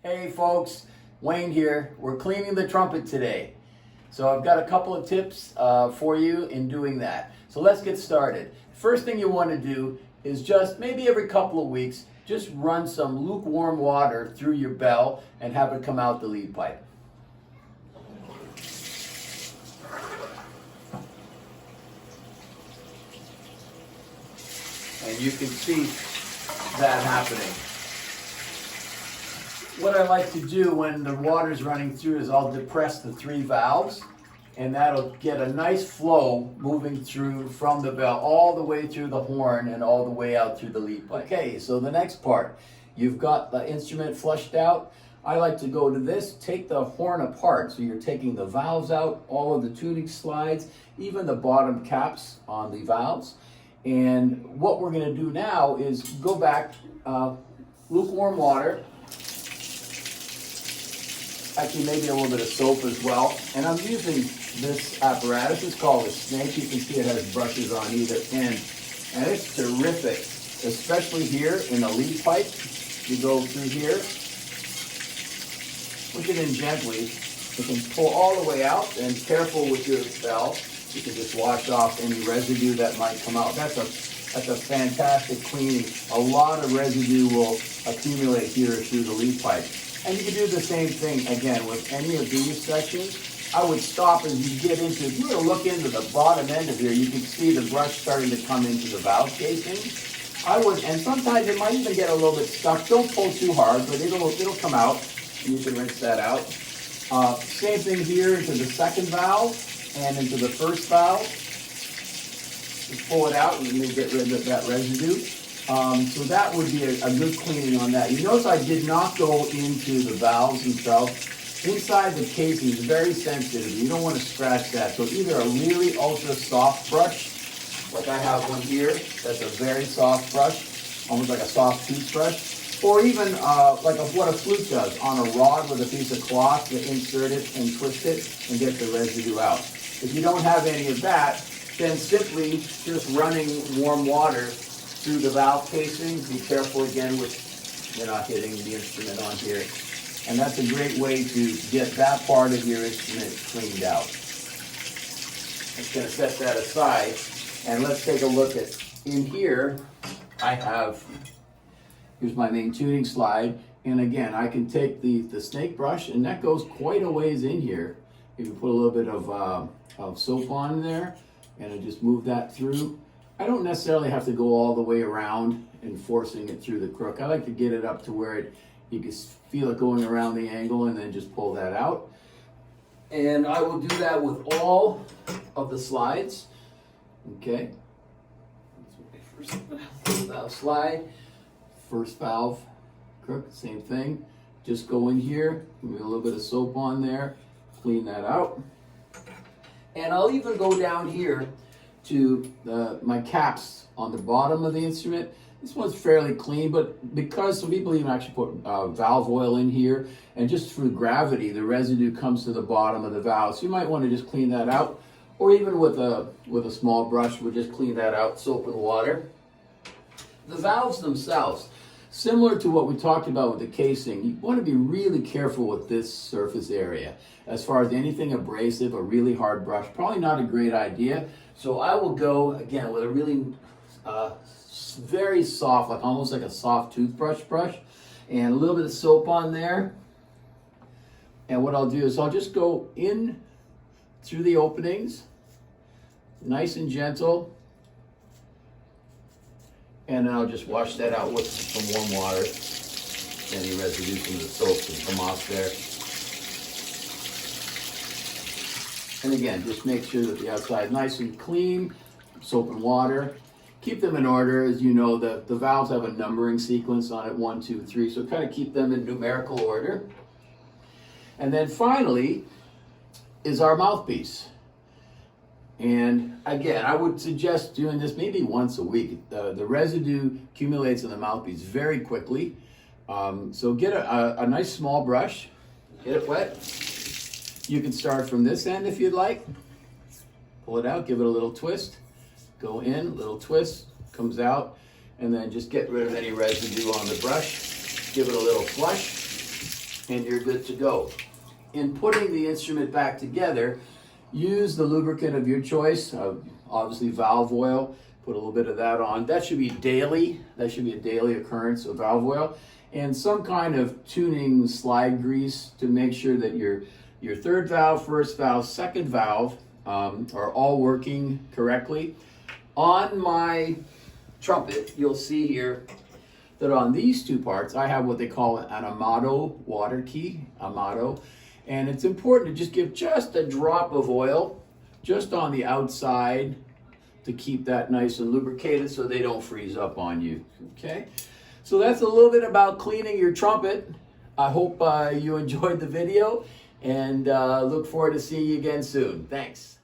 Hey folks, Wayne here. We're cleaning the trumpet today. So I've got a couple of tips for you in doing that. So let's get started. First thing you want to do is just maybe every couple of weeks, just run some lukewarm water through your bell and have it come out the lead pipe. And you can see that happening. What I like to do when the water's running through is I'll depress the 3 valves, and that'll get a nice flow moving through from the bell all the way through the horn and all the way out through the lead pipe. Okay, so the next part, you've got the instrument flushed out. I like to go to this, take the horn apart. So you're taking the valves out, all of the tuning slides, even the bottom caps on the valves. And what we're going to do now is go back, lukewarm water, actually maybe a little bit of soap as well. And I'm using this apparatus. It's called a snake. You can see it has brushes on either end. And it's terrific, especially here in the lead pipe. You go through here, push it in gently. You can pull all the way out, and careful with your bell. You can just wash off any residue that might come out. That's a fantastic cleaning. A lot of residue will accumulate here through the lead pipe. And you can do the same thing again with any of these sections. I would stop as you get into, if you were to look into the bottom end of here, you can see the brush starting to come into the valve casing. And sometimes it might even get a little bit stuck. Don't pull too hard, but it'll come out. And you can rinse that out. Same thing here into the second valve and into the first valve. Just pull it out and then get rid of that residue. So that would be a good cleaning on that. You notice I did not go into the valves themselves. Inside the casing is very sensitive. You don't want to scratch that. So either a really ultra soft brush, like I have one here, that's a very soft brush, almost like a soft toothbrush, or even like what a flute does, on a rod with a piece of cloth to insert it and twist it and get the residue out. If you don't have any of that, then simply just running warm water through the valve casing. Be careful again with you're not hitting the instrument on here. And that's a great way to get that part of your instrument cleaned out. I'm just going to set that aside, and let's take a look at in here. Here's my main tuning slide, and again I can take the snake brush, and that goes quite a ways in here. You can put a little bit of soap on there, and I just move that through. I don't necessarily have to go all the way around and forcing it through the crook. I like to get it up to where you can feel it going around the angle, and then just pull that out. And I will do that with all of the slides. Okay. First valve slide, first valve crook, same thing. Just go in here, give me a little bit of soap on there, clean that out. And I'll even go down here to my caps on the bottom of the instrument. This one's fairly clean, but because some people even actually put valve oil in here, and just through gravity, the residue comes to the bottom of the valve. So you might want to just clean that out, or even with a small brush, we'll just clean that out, soap and water. The valves themselves, similar to what we talked about with the casing, you want to be really careful with this surface area. As far as anything abrasive, a really hard brush, probably not a great idea. So I will go, again, with a really very soft, like almost like a soft toothbrush brush, and a little bit of soap on there. And what I'll do is I'll just go in through the openings, nice and gentle, and then I'll just wash that out with some warm water. Any residue from the soap can come off there. And again, just make sure that the outside is nice and clean, soap and water. Keep them in order. As you know, the valves have a numbering sequence on it, 1, 2, 3, so kind of keep them in numerical order. And then finally is our mouthpiece. And again, I would suggest doing this maybe once a week. The residue accumulates in the mouthpiece very quickly. So get a nice small brush, get it wet. You can start from this end if you'd like. Pull it out, give it a little twist. Go in, little twist, comes out, and then just get rid of any residue on the brush. Give it a little flush. and you're good to go. In putting the instrument back together, use the lubricant of your choice, obviously valve oil. Put a little bit of that on. That should be daily. That should be a daily occurrence of valve oil. And some kind of tuning slide grease to make sure that your third valve, first valve, second valve are all working correctly. On my Trumpet, you'll see here that on these two parts, I have what they call an Amato water key, Amato. And it's important to just give just a drop of oil just on the outside to keep that nice and lubricated so they don't freeze up on you, okay? So that's a little bit about cleaning your Trumpet. I hope you enjoyed the video, and look forward to seeing you again soon. Thanks.